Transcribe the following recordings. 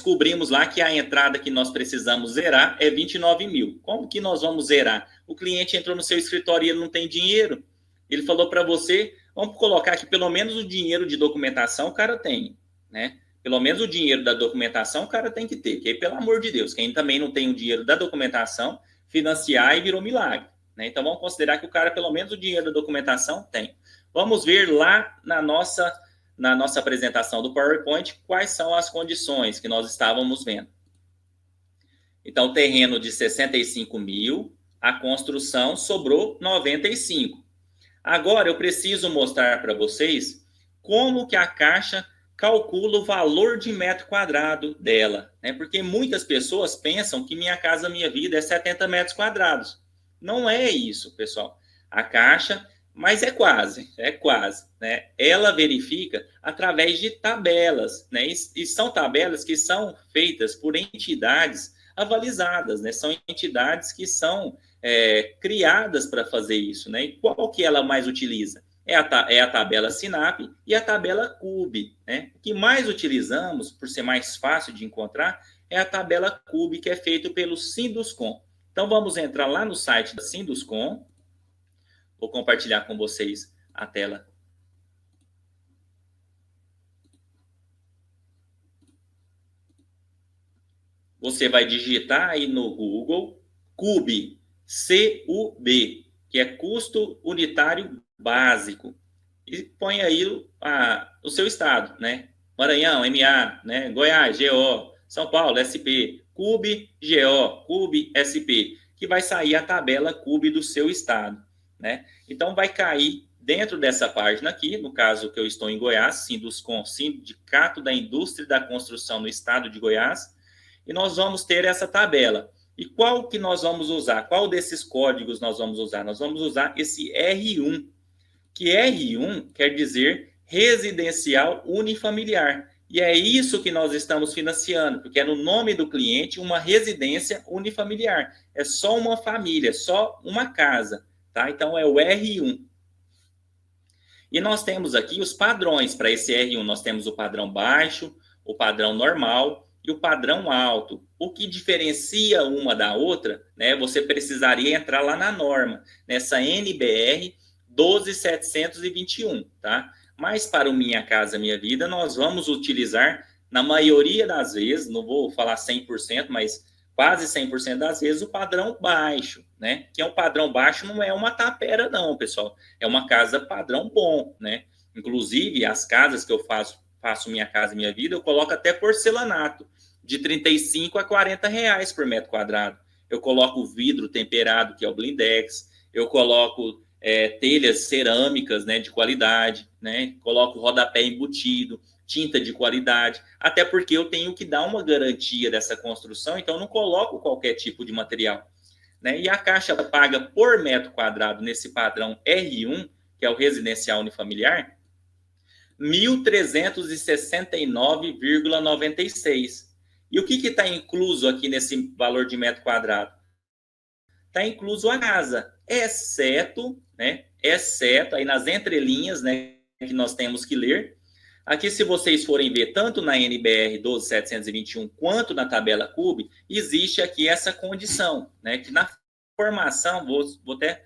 descobrimos lá que a entrada que nós precisamos zerar é 29 mil. Como que nós vamos zerar? O cliente entrou no seu escritório e ele não tem dinheiro. Ele falou para você, vamos colocar que pelo menos o dinheiro de documentação o cara tem, né? Pelo menos o dinheiro da documentação o cara tem que ter. Que aí, pelo amor de Deus, quem também não tem o dinheiro da documentação, financiar e virou milagre, né? Então vamos considerar que o cara pelo menos o dinheiro da documentação tem. Vamos ver lá na nossa apresentação do PowerPoint quais são as condições que nós estávamos vendo. Então, terreno de 65 mil, a construção sobrou 95. Agora, eu preciso mostrar para vocês como que a Caixa calcula o valor de metro quadrado dela, né? Porque muitas pessoas pensam que Minha Casa Minha Vida é 70 metros quadrados. Não é isso, pessoal. A Caixa, mas é quase, né? Ela verifica através de tabelas, né? E são tabelas que são feitas por entidades avalizadas, né? São entidades que são criadas para fazer isso, né? E qual que ela mais utiliza? É a tabela SINAP e a tabela CUB, né? O que mais utilizamos, por ser mais fácil de encontrar, é a tabela CUB, que é feita pelo Sinduscom. Então, vamos entrar lá no site da Sinduscom. Vou compartilhar com vocês a tela. Você vai digitar aí no Google CUB, C-U-B, que é custo unitário básico. E põe aí o seu estado, né? Maranhão, MA, né? Goiás, GO, São Paulo, SP, CUB, GO, CUB, SP, que vai sair a tabela CUB do seu estado, né? Então, vai cair dentro dessa página aqui, no caso que eu estou em Goiás, Sinduscom, Sindicato da Indústria da Construção no estado de Goiás, e nós vamos ter essa tabela. E qual que nós vamos usar? Qual desses códigos nós vamos usar? Nós vamos usar esse R1, que R1 quer dizer residencial unifamiliar. E é isso que nós estamos financiando, porque é no nome do cliente uma residência unifamiliar. É só uma família, só uma casa, tá? Então é o R1. E nós temos aqui os padrões para esse R1. Nós temos o padrão baixo, o padrão normal e o padrão alto. O que diferencia uma da outra, né? Você precisaria entrar lá na norma, nessa NBR 12721, tá? Mas para o Minha Casa Minha Vida, nós vamos utilizar, na maioria das vezes, não vou falar 100%, mas quase 100% das vezes, o padrão baixo, né? Que é um padrão baixo, não é uma tapera não, pessoal. É uma casa padrão bom, né? Inclusive, as casas que eu faço Minha Casa Minha Vida, eu coloco até porcelanato, de 35 a 40 reais por metro quadrado. Eu coloco vidro temperado, que é o blindex, eu coloco telhas cerâmicas, né, de qualidade, né? Coloco rodapé embutido, tinta de qualidade, até porque eu tenho que dar uma garantia dessa construção, então eu não coloco qualquer tipo de material, né? E a Caixa paga por metro quadrado nesse padrão R1, que é o residencial unifamiliar, R$ 1.369,96. E o que está incluso aqui nesse valor de metro quadrado? Está incluso a casa, exceto, né? Exceto aí nas entrelinhas, né? Que nós temos que ler. Aqui, se vocês forem ver, tanto na NBR 12721 quanto na tabela CUB, existe aqui essa condição, né? Que na formação, vou até,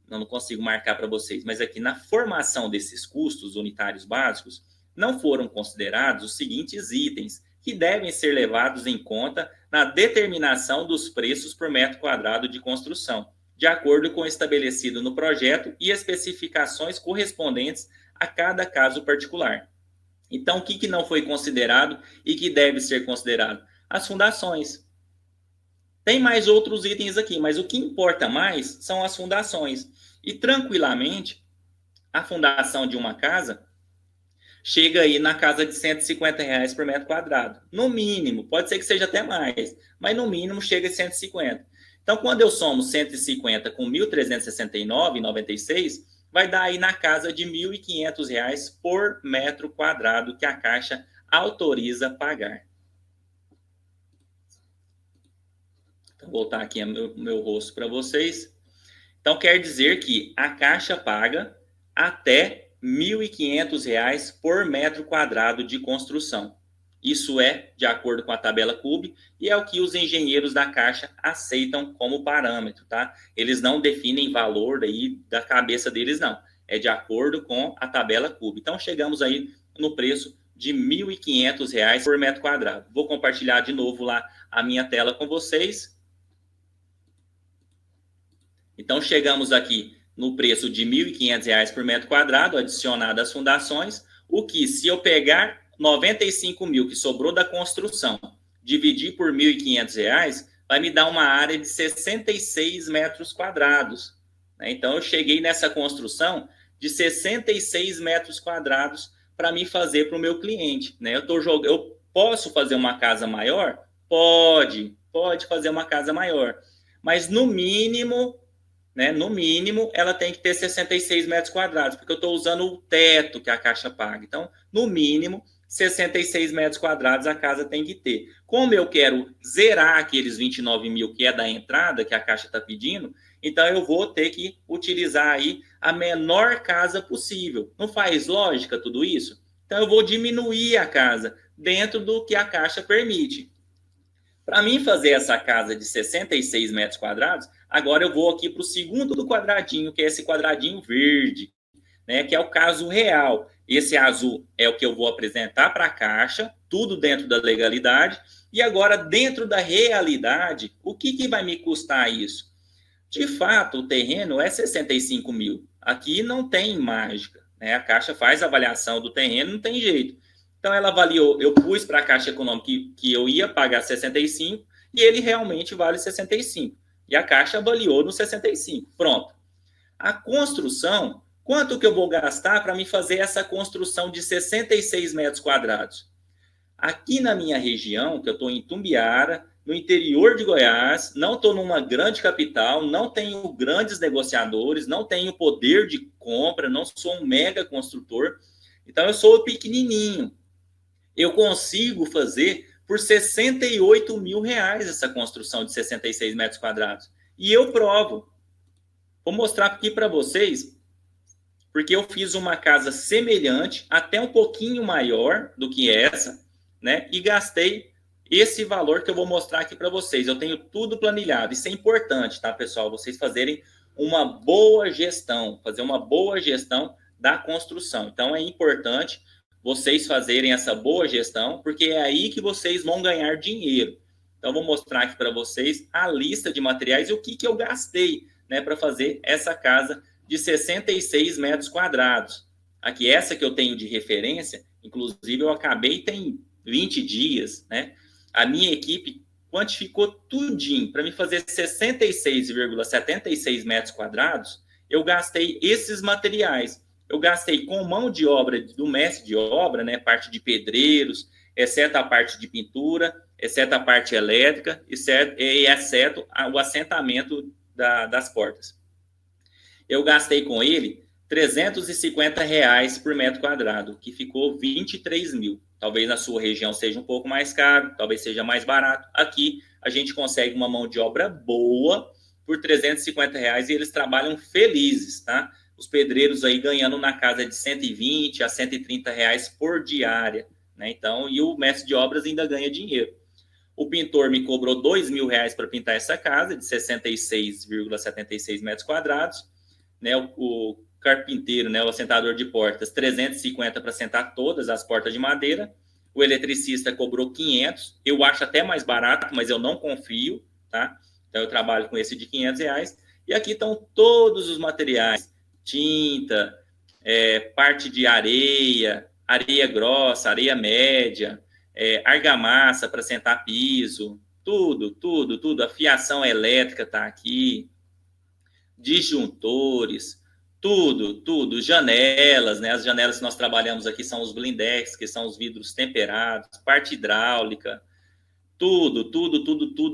não consigo marcar para vocês, mas aqui na formação desses custos unitários básicos, não foram considerados os seguintes itens que devem ser levados em conta na determinação dos preços por metro quadrado de construção, de acordo com o estabelecido no projeto e especificações correspondentes a cada caso particular. Então, o que não foi considerado e que deve ser considerado? As fundações. Tem mais outros itens aqui, mas o que importa mais são as fundações. E, tranquilamente, a fundação de uma casa chega aí na casa de R$ 150 por metro quadrado. No mínimo, pode ser que seja até mais, mas no mínimo chega a 150. Então, quando eu somo 150 com 1.369,96, vai dar aí na casa de R$ 1.500 por metro quadrado que a Caixa autoriza pagar. Então, vou voltar aqui o meu rosto para vocês. Então, quer dizer que a Caixa paga até R$ 1.500 por metro quadrado de construção. Isso é de acordo com a tabela CUB e é o que os engenheiros da Caixa aceitam como parâmetro, tá? Eles não definem valor aí da cabeça deles, não. É de acordo com a tabela CUB. Então, chegamos aí no preço de R$ 1.500 por metro quadrado. Vou compartilhar de novo lá a minha tela com vocês. Então, chegamos aqui no preço de R$ 1.500 por metro quadrado, adicionado às fundações, o que, se eu pegar 95 mil que sobrou da construção, dividir por R$ 1.500, vai me dar uma área de 66 metros quadrados. Então, eu cheguei nessa construção de 66 metros quadrados para me fazer para o meu cliente. Eu posso fazer uma casa maior? Pode fazer uma casa maior. Mas, no mínimo, ela tem que ter 66 metros quadrados, porque eu estou usando o teto que a Caixa paga. Então, no mínimo, 66 metros quadrados a casa tem que ter. Como eu quero zerar aqueles 29 mil que é da entrada, que a Caixa está pedindo, então eu vou ter que utilizar aí a menor casa possível. Não faz lógica tudo isso? Então eu vou diminuir a casa dentro do que a Caixa permite. Para mim fazer essa casa de 66 metros quadrados, agora eu vou aqui para o segundo do quadradinho, que é esse quadradinho verde, que é o caso real. Esse azul é o que eu vou apresentar para a Caixa, tudo dentro da legalidade. E agora, dentro da realidade, o que vai me custar isso? De fato, o terreno é 65 mil. Aqui não tem mágica. A Caixa faz a avaliação do terreno, não tem jeito. Então, ela avaliou, eu pus para a Caixa Econômica que eu ia pagar 65 e ele realmente vale 65. E a Caixa avaliou no 65. Pronto. A construção, quanto que eu vou gastar para me fazer essa construção de 66 metros quadrados? Aqui na minha região, que eu estou em Itumbiara, no interior de Goiás, não estou numa grande capital, não tenho grandes negociadores, não tenho poder de compra, não sou um mega construtor, então eu sou pequenininho. Eu consigo fazer por R$ 68 mil essa construção de 66 metros quadrados. E eu provo. Vou mostrar aqui para vocês, porque eu fiz uma casa semelhante, até um pouquinho maior do que essa, e gastei esse valor que eu vou mostrar aqui para vocês. Eu tenho tudo planilhado. Isso é importante, tá, pessoal? Vocês fazerem uma boa gestão, fazer uma boa gestão da construção. Então, é importante vocês fazerem essa boa gestão, porque é aí que vocês vão ganhar dinheiro. Então, vou mostrar aqui para vocês a lista de materiais e o que eu gastei, para fazer essa casa de 66 metros quadrados. Aqui, essa que eu tenho de referência, inclusive eu acabei tem 20 dias, A minha equipe quantificou tudinho para me fazer 66,76 metros quadrados. Eu gastei esses materiais. Eu gastei com mão de obra do mestre de obra, parte de pedreiros, exceto a parte de pintura, exceto a parte elétrica, exceto o assentamento das portas. Eu gastei com ele R$ 350 por metro quadrado, que ficou 23 mil. Talvez na sua região seja um pouco mais caro, talvez seja mais barato. Aqui a gente consegue uma mão de obra boa por R$ 350 e eles trabalham felizes, tá? Os pedreiros aí ganhando na casa de 120 a 130 reais por diária, Então, e o mestre de obras ainda ganha dinheiro. O pintor me cobrou R$ 2.000 para pintar essa casa de 66,76 metros quadrados, O carpinteiro, o assentador de portas, 350 para assentar todas as portas de madeira. O eletricista cobrou 500. Eu acho até mais barato, mas eu não confio, tá? Então eu trabalho com esse de R$ 500. E aqui estão todos os materiais: tinta, parte de areia, areia grossa, areia média, argamassa para sentar piso, tudo. A fiação elétrica está aqui, disjuntores, tudo, janelas, As janelas que nós trabalhamos aqui são os blindex, que são os vidros temperados, parte hidráulica, tudo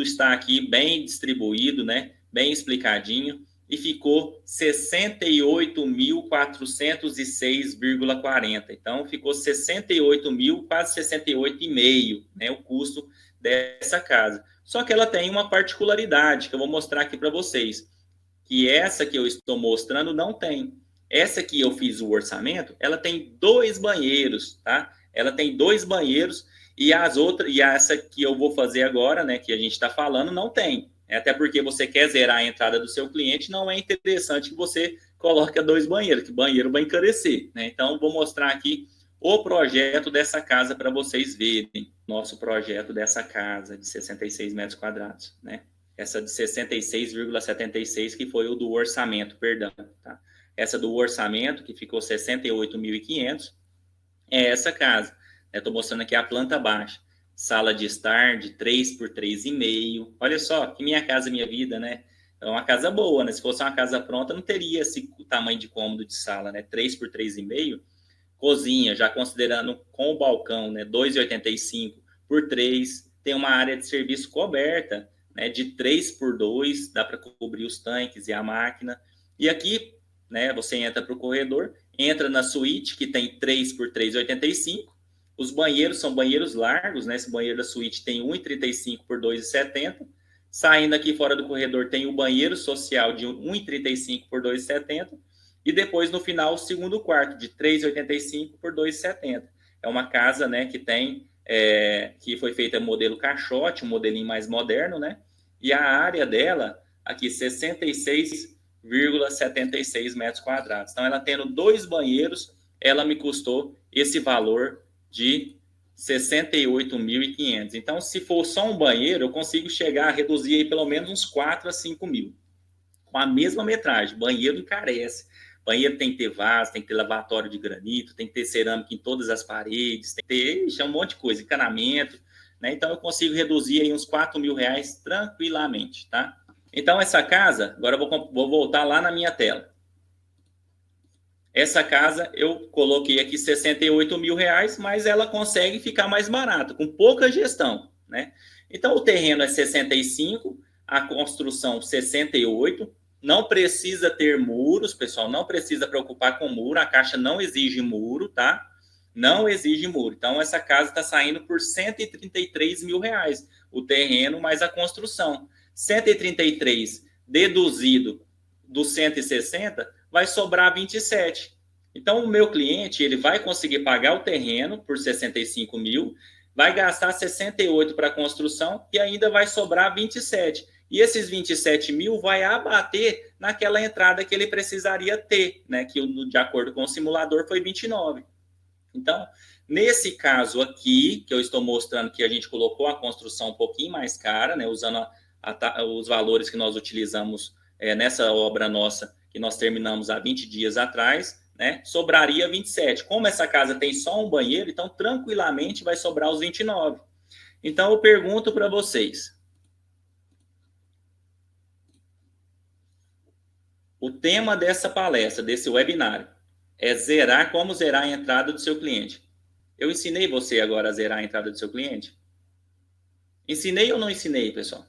está aqui bem distribuído, Bem explicadinho, e ficou 68.406,40. Então, ficou 68 mil, quase 68,5, o custo dessa casa. Só que ela tem uma particularidade que eu vou mostrar aqui para vocês, que essa que eu estou mostrando não tem. Essa que eu fiz o orçamento, ela tem 2 banheiros, tá? Ela tem 2 banheiros E as outras, e essa que eu vou fazer agora, né, que a gente está falando, não tem. Até porque você quer zerar a entrada do seu cliente, não é interessante que você coloque 2 banheiros, que banheiro vai encarecer, né? Então, vou mostrar aqui o projeto dessa casa para vocês verem. Nosso projeto dessa casa de 66 metros quadrados, né? Essa de 66,76, que foi o do orçamento, perdão, tá? Essa do orçamento, que ficou 68.500, é essa casa. Estou mostrando aqui a planta baixa. Sala de estar de 3 por 3,5. Olha só, que minha casa, minha vida, né? É uma casa boa, né? Se fosse uma casa pronta, não teria esse tamanho de cômodo de sala, né? 3 por 3,5. Cozinha, já considerando com o balcão, né? 2,85 por 3. Tem uma área de serviço coberta, né? De 3 por 2. Dá para cobrir os tanques e a máquina. E aqui, né? Você entra para o corredor, entra na suíte, que tem 3 por 3,85. Os banheiros são banheiros largos, né? Esse banheiro da suíte tem 1,35 por 2,70. Saindo aqui fora do corredor tem o banheiro social de 1,35 por 2,70. E depois, no final, o segundo quarto de 3,85 por 2,70. É uma casa, né, que tem, que foi feita modelo caixote, um modelinho mais moderno, né? E a área dela, aqui, 66,76 metros quadrados. Então, ela tendo 2 banheiros, ela me custou esse valor de 68.500. Então, se for só um banheiro, eu consigo chegar a reduzir aí pelo menos uns 4 a 5 mil. Com a mesma metragem. Banheiro encarece. Banheiro tem que ter vaso, tem que ter lavatório de granito, tem que ter cerâmica em todas as paredes, tem que ter um monte de coisa, encanamento, né? Então, eu consigo reduzir aí uns 4 mil reais tranquilamente, tá? Então, essa casa, agora eu vou voltar lá na minha tela. Essa casa eu coloquei aqui 68 mil reais, mas ela consegue ficar mais barata, com pouca gestão, né? Então, o terreno é 65, a construção 68, não precisa ter muros, pessoal, não precisa preocupar com muro, a Caixa não exige muro, tá? Não exige muro. Então, essa casa está saindo por 133 mil reais, o terreno mais a construção. 133 deduzido dos 160, vai sobrar 27. Então, o meu cliente, ele vai conseguir pagar o terreno por 65 mil, vai gastar 68 para a construção e ainda vai sobrar 27. E esses 27 mil vai abater naquela entrada que ele precisaria ter, né? Que de acordo com o simulador foi 29. Então, nesse caso aqui, que eu estou mostrando que a gente colocou a construção um pouquinho mais cara, né? Usando os valores que nós utilizamos nessa obra nossa, que nós terminamos há 20 dias atrás, né? Sobraria 27. Como essa casa tem só um banheiro, então tranquilamente vai sobrar os 29. Então, eu pergunto para vocês. O tema dessa palestra, desse webinário, é como zerar a entrada do seu cliente. Eu ensinei você agora a zerar a entrada do seu cliente? Ensinei ou não ensinei, pessoal?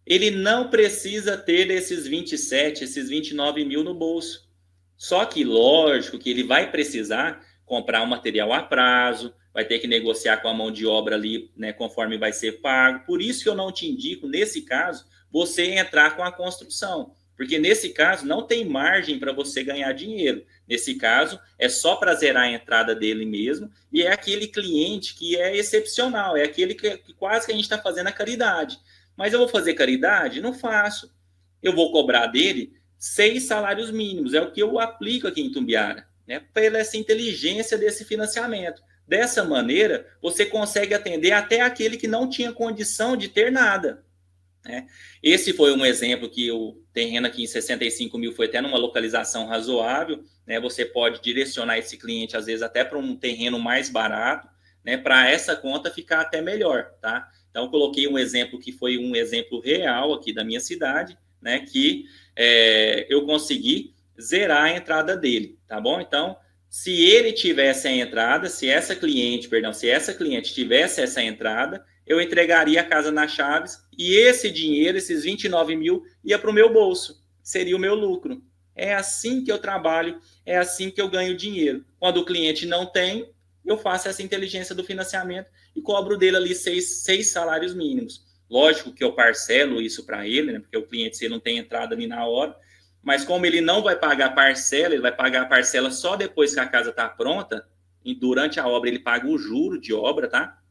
Ele não precisa ter esses 27, esses 29 mil no bolso. Só que, lógico, que ele vai precisar comprar um material a prazo, vai ter que negociar com a mão de obra ali, né, conforme vai ser pago. Por isso que eu não te indico, nesse caso, você entrar com a construção. Porque nesse caso não tem margem para você ganhar dinheiro. Nesse caso, é só para zerar a entrada dele mesmo, e é aquele cliente que é excepcional, é aquele que quase que a gente está fazendo a caridade. Mas eu vou fazer caridade? Não faço. Eu vou cobrar dele 6 salários mínimos, é o que eu aplico aqui em Itumbiara, né? Pela essa inteligência desse financiamento. Dessa maneira, você consegue atender até aquele que não tinha condição de ter nada, né? Esse foi um exemplo que o terreno aqui em 65 mil foi até numa localização razoável, né? Você pode direcionar esse cliente, às vezes, até para um terreno mais barato, né? Para essa conta ficar até melhor, tá? Então, eu coloquei um exemplo que foi um exemplo real aqui da minha cidade, né? Que eu consegui zerar a entrada dele, tá bom? Então, se ele tivesse a entrada, se essa cliente tivesse essa entrada, eu entregaria a casa nas chaves e esse dinheiro, esses 29 mil, ia para o meu bolso, seria o meu lucro. É assim que eu trabalho, é assim que eu ganho dinheiro. Quando o cliente não tem, eu faço essa inteligência do financiamento e cobro dele ali 6 salários mínimos. Lógico que eu parcelo isso para ele, né, porque o cliente, se ele não tem entrada ali na hora, mas como ele não vai pagar parcela, ele vai pagar a parcela só depois que a casa está pronta, e durante a obra ele paga o juro de obra, tá?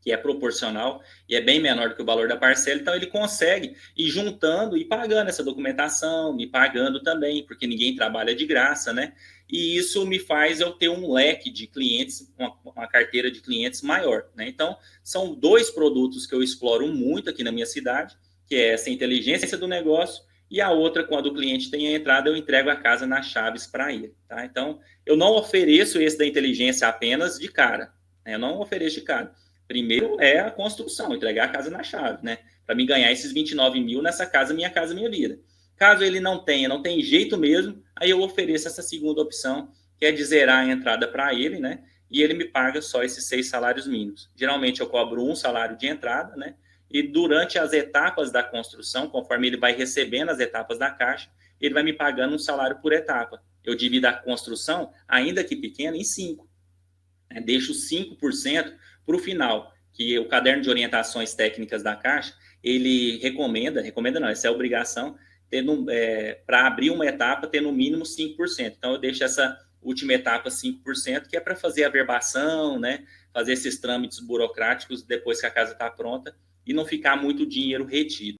Que é proporcional e é bem menor do que o valor da parcela, então ele consegue ir juntando e pagando essa documentação, me pagando também, porque ninguém trabalha de graça, né? E isso me faz eu ter um leque de clientes, uma carteira de clientes maior, né? Então, são dois produtos que eu exploro muito aqui na minha cidade, que é essa inteligência do negócio e a outra, quando o cliente tem a entrada, eu entrego a casa nas chaves para ele, tá? Então, eu não ofereço esse da inteligência apenas de cara, né? Eu não ofereço de cara. Primeiro é a construção, entregar a casa na chave, né? Para mim ganhar esses 29 mil nessa casa, minha casa, minha vida. Caso ele não tenha, não tem jeito mesmo, aí eu ofereço essa segunda opção, que é de zerar a entrada para ele, né? E ele me paga só esses 6 salários mínimos. Geralmente eu cobro um salário de entrada, né? E durante as etapas da construção, conforme ele vai recebendo as etapas da caixa, ele vai me pagando um salário por etapa. Eu divido a construção, ainda que pequena, em 5. Né? Deixo 5% para o final, que o caderno de orientações técnicas da Caixa, ele recomenda não, essa é a obrigação, para abrir uma etapa, ter no mínimo 5%. Então, eu deixo essa última etapa 5%, que é para fazer a verbação, né, fazer esses trâmites burocráticos depois que a casa está pronta e não ficar muito dinheiro retido.